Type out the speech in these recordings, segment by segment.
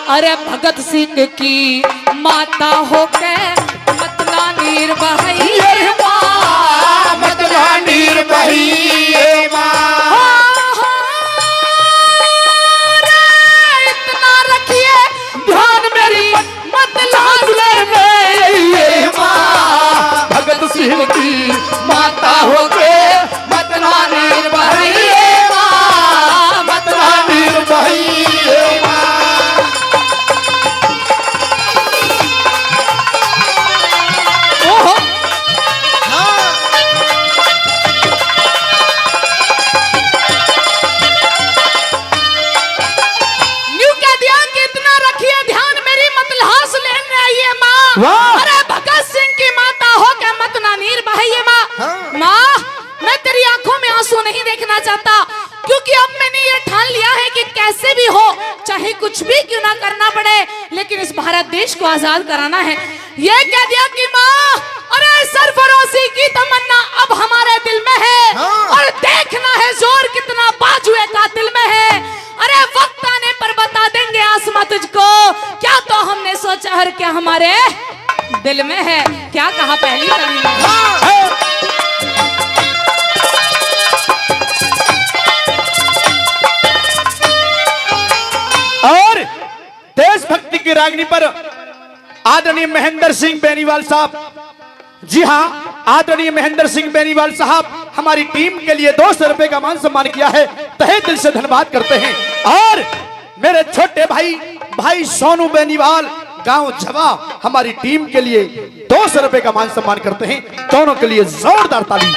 अरे भगत सिंह की माता होके मतला नीर बही माँ, मतला नीर बही माँ। इतना रखिए ध्यान मेरी मतला माँ, भगत सिंह की माता होके मतला नीर बही माँ, मतला नीर बही माँ। अरे भगत सिंह की माता हो क्या मत ना नीर बहाइए माँ। हाँ। माँ मैं तेरी आंखों में आंसू नहीं देखना चाहता, क्योंकि अब मैंने ये ठान लिया है कि कैसे भी हो, चाहे कुछ भी क्यों ना करना पड़े, लेकिन इस भारत देश को आजाद कराना है। ये कह दिया कि माँ अरे सरफरोशी की तमन्ना अब हमारे दिल में है। हाँ। और देखना है जोर कितना बाजुए कातिल में है। अरे वक्त आने पर बता देंगे आसमां तुझको, क्या तो हमने सोचा और क्या हमारे दिल में है। क्या कहा पहली कड़ी में। और देशभक्ति की रागनी पर आदरणीय महेंद्र सिंह बेनीवाल साहब, जी हाँ आदरणीय महेंद्र सिंह बेनीवाल साहब हमारी टीम के लिए 200 रुपए का मान सम्मान किया है। तहे दिल से धन्यवाद करते हैं। और मेरे छोटे भाई सोनू बेनीवाल गांव झवा हमारी टीम के लिए 200 रुपए का मान सम्मान करते हैं। दोनों के लिए जोरदार ताली।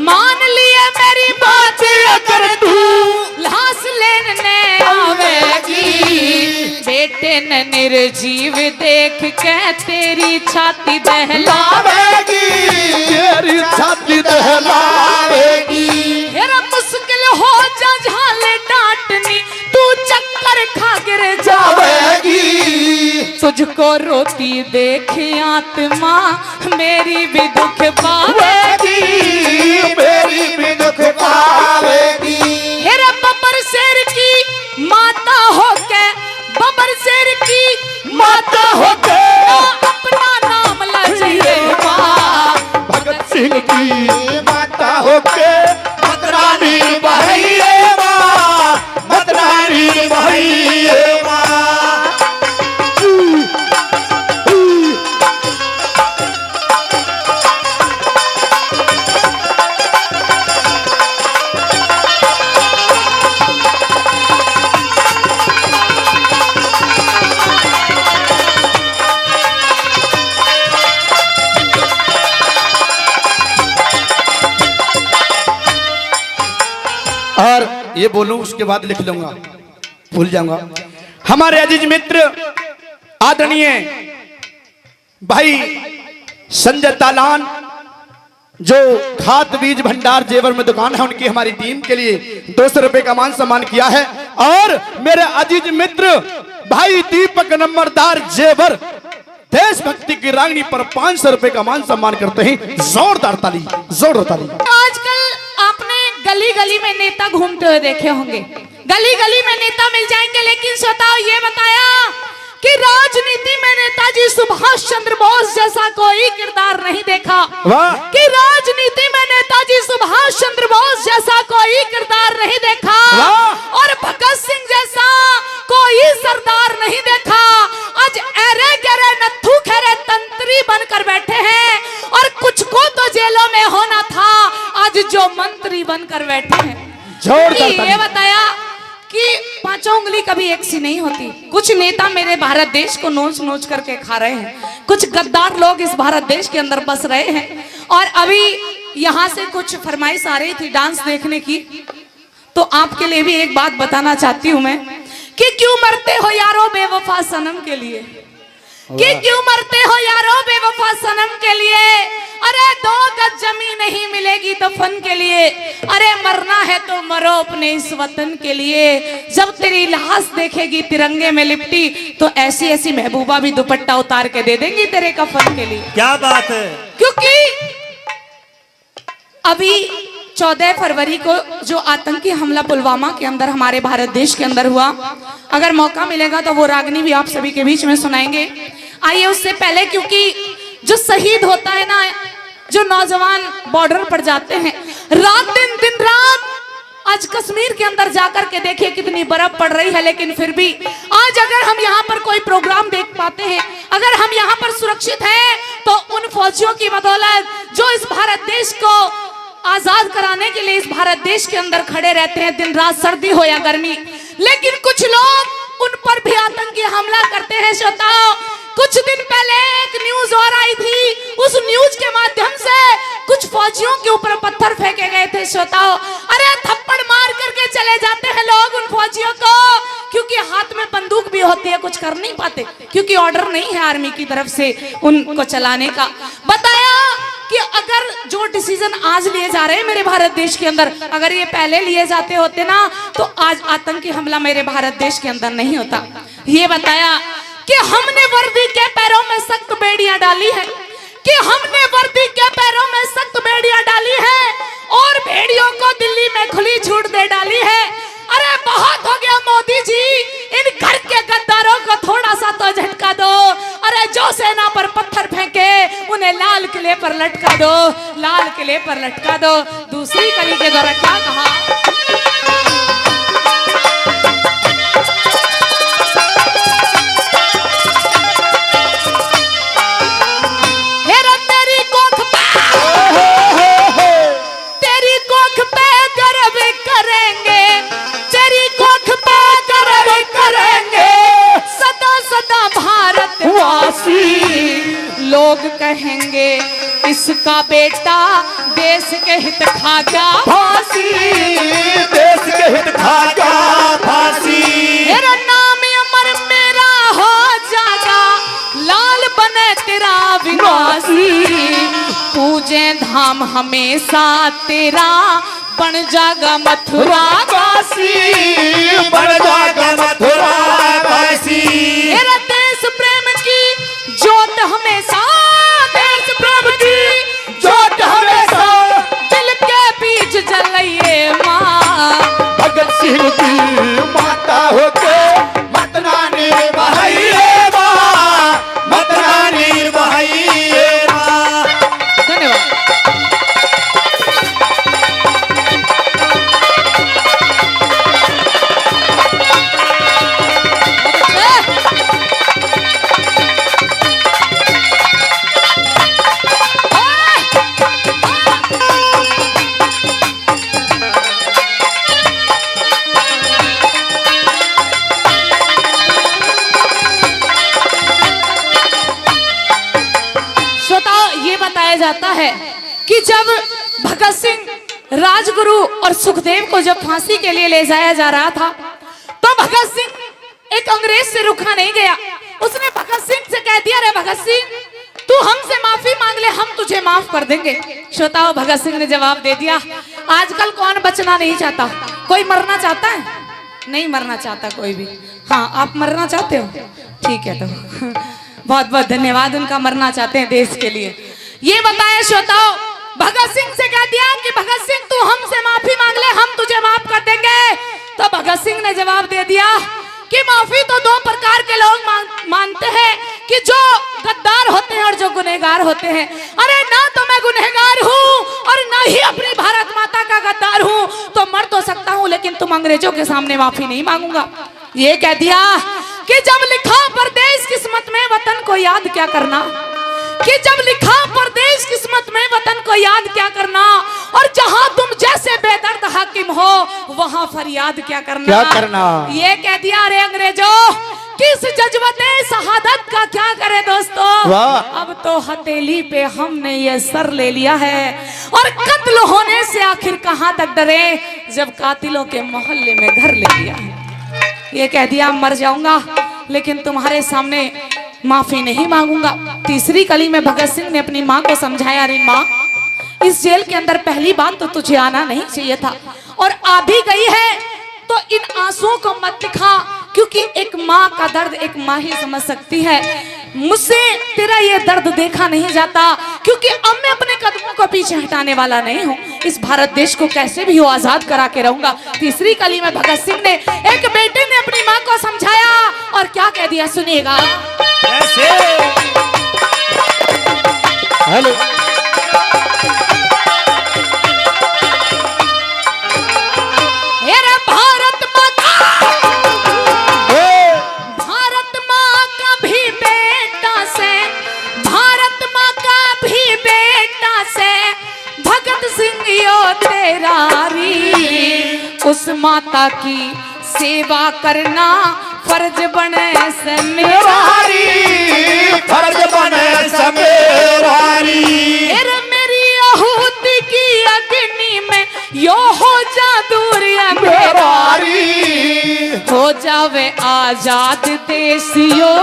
मान लिए मेरी बात अगर तू लाश लेने आवेगी, बेटे ने निर्जीव देख के तेरी छाती दहलावेगी, तेरी छाती दहलावेगी। तेरा मुश्किल हो जा झाले डांटनी, तू चक्कर खा गिर जावेगी। तुझको रोती देख आत्मा मेरी भी दुख पावेगी, मेरी भी दुख पावेगी। हेरा बबर शेर की माता होके, बबर शेर की माता होके अपना नाम लाजिए माँ, भगत सिंह की माता होके मतला नीर बहाइए माँ, मतला नीर बहाइए माँ। और ये बोलूं उसके बाद लिख लूंगा, भूल जाऊंगा। हमारे अजीज मित्र आदरणीय भाई संजय तालान, जो खाद बीज भंडार जेवर में दुकान है, उनकी हमारी टीम के लिए 200 रुपए का मान सम्मान किया है। और मेरे अजीज मित्र भाई दीपक नंबरदार जेवर देशभक्ति की रागनी पर 500 रुपए का मान सम्मान करते हैं। जोरदार ताली, जोरदार ताली। आजकल आपने गली गली में नेता घूमते हुए देखे होंगे, गली गली में नेता मिल जाएंगे, लेकिन स्वतः ये बताया कि राजनीति में नेताजी सुभाष चंद्र बोस जैसा कोई किरदार नहीं देखा। कि राजनीति में नेताजी सुभाष चंद्र बोस जैसा कोई किरदार नहीं देखा, और भगत सिंह जैसा कोई सरदार नहीं देखा। आज अरे गरे नत्थू खरे तंत्री बनकर बैठे हैं, और कुछ को तो जेलों में होना था, आज जो मंत्री बनकर बैठे हैं। ये बताया कि पांचों उंगली कभी एक सी नहीं होती। कुछ नेता मेरे भारत देश को नोच नोच करके खा रहे हैं, कुछ गद्दार लोग इस भारत देश के अंदर बस रहे हैं। और अभी यहाँ से कुछ फरमाइश आ रही थी डांस देखने की, तो आपके लिए भी एक बात बताना चाहती हूँ मैं, कि क्यों मरते हो यारो बेवफा सनम के लिए, कि क्यों मरते हो यारो बेवफा सनम के लिए। अरे 2 गज जमीन नहीं मिलेगी दफन के लिए, अरे मरना है तो मरो अपने इस वतन के लिए। जब तेरी लाश देखेगी तिरंगे में लिपटी तो ऐसी ऐसी महबूबा भी दुपट्टा उतार के दे देंगी तेरे कफन के लिए। क्या बात है। क्योंकि अभी 14 फरवरी को जो आतंकी हमला पुलवामा के अंदर हमारे भारत देश के अंदर हुआ, अगर मौका मिलेगा तो वो रागनी भी आप सभी के बीच में सुनाएंगे। आइए उससे पहले, क्योंकि जो शहीद होता है ना, जो नौजवान बॉर्डर पर जाते हैं रात दिन रात, आज कश्मीर के अंदर जाकर के देखिए कितनी बर्फ पड़ रही है, लेकिन फिर भी आज अगर हम यहाँ पर कोई प्रोग्राम देख पाते हैं, अगर हम यहाँ पर सुरक्षित हैं तो उन फौजियों की बदौलत जो इस भारत देश को आजाद कराने के लिए इस भारत देश के अंदर खड़े रहते हैं, दिन रात सर्दी हो या गर्मी। लेकिन कुछ लोग उन पर भी आतंकी हमला करते हैं। श्रोताओं, कुछ दिन पहले एक न्यूज और आई थी, उस न्यूज के माध्यम से कुछ फौजियों के ऊपर पत्थर फेंके गए थे। श्रोताओं, अरे थप्पड़ मार करके चले जाते हैं लोग उन फौजियों को, क्योंकि हाथ में बंदूक भी होती है, कुछ कर नहीं पाते क्योंकि ऑर्डर नहीं है आर्मी की तरफ से उनको चलाने का। बताया कि अगर जो डिसीजन आज लिए जा रहे हैं मेरे भारत देश के अंदर, अगर ये पहले लिए जाते होते ना तो आज आतंकी हमला मेरे भारत देश के अंदर नहीं होता। ये बताया कि हमने वर्दी के पैरों में सख्त बेड़ियां डाली है, कि हमने वर्दी के पैरों में सख्त बेड़ियां डाली है और भेड़ियों को दिल्ली में खुली छूट दे डाली है। अरे बहुत हो गया मोदी जी, इन घर के गद्दारों को थोड़ा सा तो झटका दो। अरे जो सेना पर पत्थर फेंके उन्हें लाल किले पर लटका दो, लाल किले पर लटका दो। दूसरी कली के द्वारा क्या कहा, लोग कहेंगे इसका बेटा देश के हित खा गया फांसी, देश के हित खा गया फांसी। मेरा नाम अमर मेरा हो जाएगा, लाल बने तेरा विनाशी, पूजे धाम हमेशा तेरा, बन जाएगा मथुरा काशी, बन जाएगा मथुरा काशी। मेरा देश प्रेम की जोत हमेशा, देश प्रेम की जोत हमेशा दिल के बीच जलाइए माँ। भगत सिंह की माता होके मत नानी बहाइए माँ, मत नानी बहाइए माँ। धन्यवाद। जाता है कि जब भगत सिंह राजगुरु और सुखदेव को जब फांसी के लिए ले जाया जा रहा था तो भगत सिंह एक अंग्रेज से रुका नहीं गया। उसने भगत सिंह से कह दिया, रे भगत सिंह तू हमसे माफी मांग ले, हम तुझे माफ कर देंगे। श्रोताओ, भगत सिंह ने जवाब दे दिया, आजकल कौन बचना नहीं चाहता, कोई मरना चाहता है? नहीं मरना चाहता कोई भी। हाँ, आप मरना चाहते हो? ठीक है, तो बहुत बहुत धन्यवाद, उनका मरना चाहते हैं देश के लिए। ये बताया श्रोताओ, भगत सिंह से कह दिया कि भगत सिंह तू हमसे माफी मांग ले, हम तुझे माफ कर देंगे। तो भगत सिंह ने जवाब दे दिया कि माफी तो 2 प्रकार के लोग मानते हैं, कि जो गद्दार होते हैं और जो गुनहगार होते हैं। अरे ना तो मैं गुनहगार हूँ और ना ही अपनी भारत माता का गद्दार हूँ, तो मर तो सकता हूँ लेकिन तुम अंग्रेजों के सामने माफी नहीं मांगूंगा। ये कह दिया कि जब लिखा परदेश किस्मत में वतन को याद क्या करना, कि जब लिखा परदेश किस्मत में वतन को याद क्या करना, और जहां तुम जैसे बेदर्द हाकिम हो वहां फरियाद क्या करना। ये कह दिया, अरे अंग्रेजों किस जज्बते शहादत का क्या करे दोस्तों, अब तो हथेली पे हमने ये सर ले लिया है, और कत्ल होने से आखिर कहां तक डरे जब कातिलों के मोहल्ले में घर ले लिया है। ये कह दिया, मर जाऊंगा लेकिन तुम्हारे सामने माफी नहीं मांगूंगा। तीसरी कली में भगत सिंह ने अपनी माँ को समझाया, अरे माँ, इस जेल के अंदर पहली बात तो तुझे आना नहीं चाहिए था, और आ भी गई है तो इन आंसुओं को मत दिखा, क्योंकि एक माँ का दर्द एक माँ ही समझ सकती है। मुझसे तेरा ये दर्द देखा नहीं जाता, क्योंकि अब मैं अपने कदमों को पीछे हटाने वाला नहीं हूँ। इस भारत देश को कैसे भी हो आजाद करा के रहूंगा। तीसरी कली में भगत सिंह ने एक बेटे ने अपनी माँ को समझाया और क्या कह दिया, सुनिएगा। हेलो, उस माता की सेवा करना फर्ज बने से मेरारी, फर्ज बने से मेरारी। मेरी आहुति की अग्नि में यो हो जा दूर अंधेरारी, हो जावे आजाद देशियो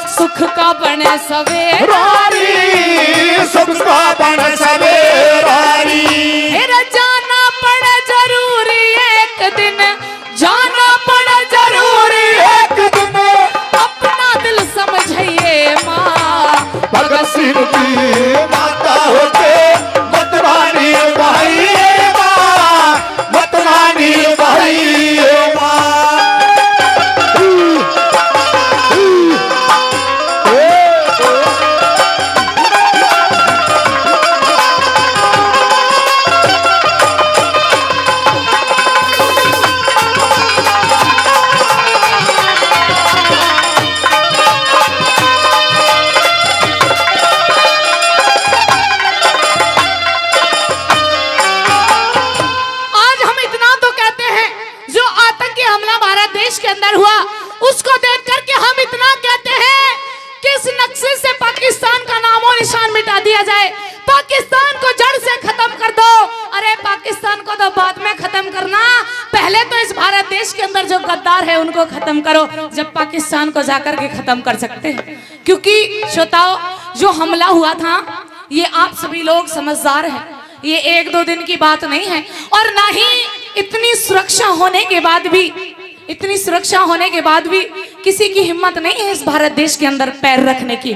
सुख का बने सवेरारी, सुख का बने सवेरारी। जाना पड़े जरूरी एक दिन, जाना पड़े जरूरी एक दिन, अपना दिल समझिए माँ भगत सिंह की माता होके मतवानी भाई माँ, मतवानी भाई माँ। के अंदर हुआ उसको देख करके हम इतना कहते हैं कि इस नक्शे से पाकिस्तान का नामो निशान मिटा दिया जाए, पाकिस्तान को जड़ से खत्म कर दो। अरे पाकिस्तान को तो बाद में खत्म करना, पहले तो इस भारत देश के अंदर जो गद्दार है उनको खत्म करो, जब पाकिस्तान को जाकर के खत्म कर सकते हैं। क्योंकि श्रोताओ, जो हमला हुआ था ये आप सभी लोग समझदार हैं, ये एक दो दिन की बात नहीं है, और ना ही इतनी सुरक्षा होने के बाद भी, इतनी सुरक्षा होने के बाद भी किसी की हिम्मत नहीं है इस भारत देश के अंदर पैर रखने की।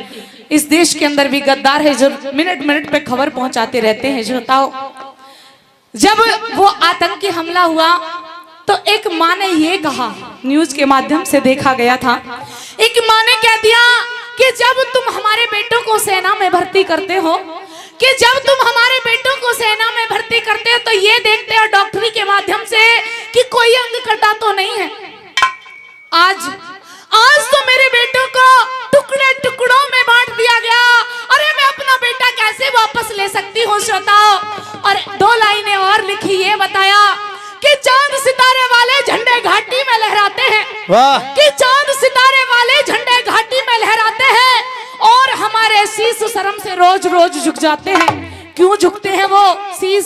इस देश के अंदर भी गद्दार है जो मिनट मिनट पे खबर पहुंचाते रहते हैं। जो बताओ, जब वो आतंकी हमला हुआ तो एक माँ ने ये कहा, न्यूज के माध्यम से देखा गया था, एक माँ ने कह दिया कि जब तुम हमारे बेटों को सेना में भर्ती करते हो, कि जब तुम हमारे बेटों को सेना में भर्ती करते हो तो ये देखते हो डॉक्टरी के माध्यम से कि कोई अंग कटा तो नहीं है। आज तो मेरे बेटों को टुकड़े टुकड़ों में बांट दिया गया। अरे मैं अपना बेटा कैसे वापस ले सकती हूँ श्रोताओ। और दो लाइनें और लिखी, ये बताया कि चांद सितारे वाले झंडे घाटी में लहराते हैं, कि चांद सितारे वाले झंडे घाटी में लहराते हैं और हमारे शीश शर्म से रोज रोज झुक जाते हैं। क्यों झुकते हैं वो शीश?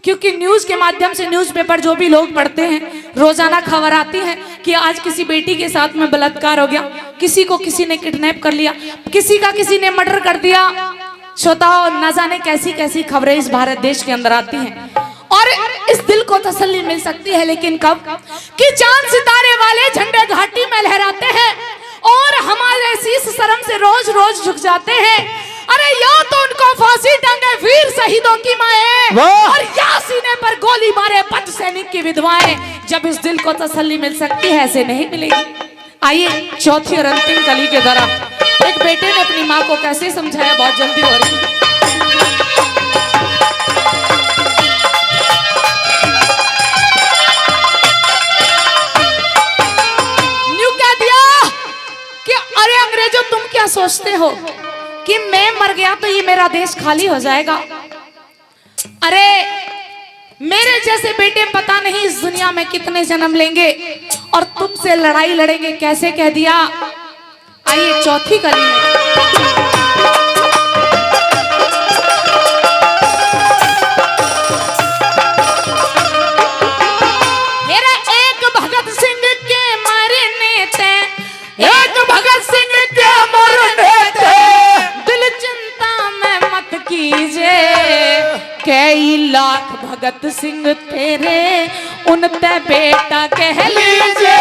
क्योंकि न्यूज के माध्यम से, न्यूज़पेपर जो भी लोग पढ़ते हैं, रोजाना खबर आती है कि आज किसी बेटी के साथ में बलात्कार हो गया, किसी को किसी ने किडनैप कर लिया, किसी का किसी ने मर्डर कर दिया। श्रोताओ, न जाने कैसी कैसी खबरें इस भारत देश के अंदर आती हैं और इस दिल को तसल्ली मिल सकती है, लेकिन कब? कि चांद सितारे वाले झंडे घाटी में लहराते हैं और हमारे शीश शर्म से रोज रोज झुक जाते हैं। अरे या तो उनको फांसी टंगे वीर शहीदों की माएं, और या सीने पर गोली मारे पथ सैनिक की विधवाएं। जब इस दिल को तसल्ली मिल सकती है, ऐसे नहीं मिलेगी। आइए चौथी और अंतिम कली के दौरान एक बेटे ने अपनी माँ को कैसे समझाया, बहुत जल्दी हो रही है। अरे अंग्रेजों, तुम क्या सोचते हो कि मैं मर गया तो ये मेरा देश खाली हो जाएगा? अरे मेरे जैसे बेटे पता नहीं इस दुनिया में कितने जन्म लेंगे और तुमसे लड़ाई लड़ेंगे, कैसे कह दिया। आइए चौथी कली में मेरा एक भगत सिंह के मरने ते, एक भगत सिंह के मरने कई लाख भगत सिंह तेरे उनते बेटा कह लीजिए,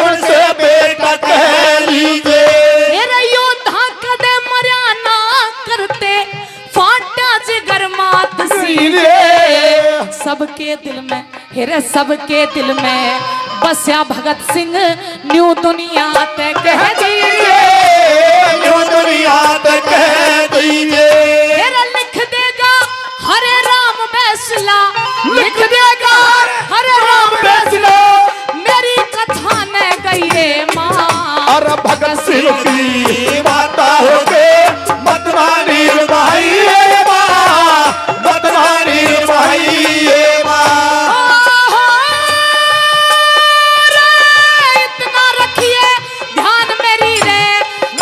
उनसे बेटा कह लीजिए। तेरे योद्धा कदे मर्या ना करते फाटा जिगर मात सीने। सबके दिल में हेरे सबके दिल में बस्या भगत सिंह न्यू दुनिया ते कह दीजिए, न्यू दुनिया ते कह दीजिए। हेरे लिख देगा हरे राम फैसला, लिख देगा हरे राम फैसला मेरी कथा ने गई रे माँ। और भगत सिंह की माता होके मतवानी भाई माँ, मतवानी भाई माँ। इतना रखिए ध्यान मेरी रे,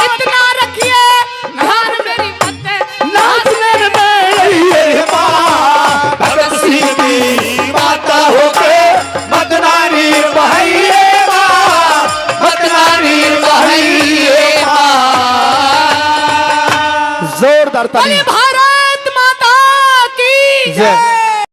इतना रखिए ध्यान मेरी मत नाच मेरे में। माँ भगत सिंह की माता होके मतवानी भाई माँ, मतवानी भाई माँ। जोरदार ताली। भारत माता की जय।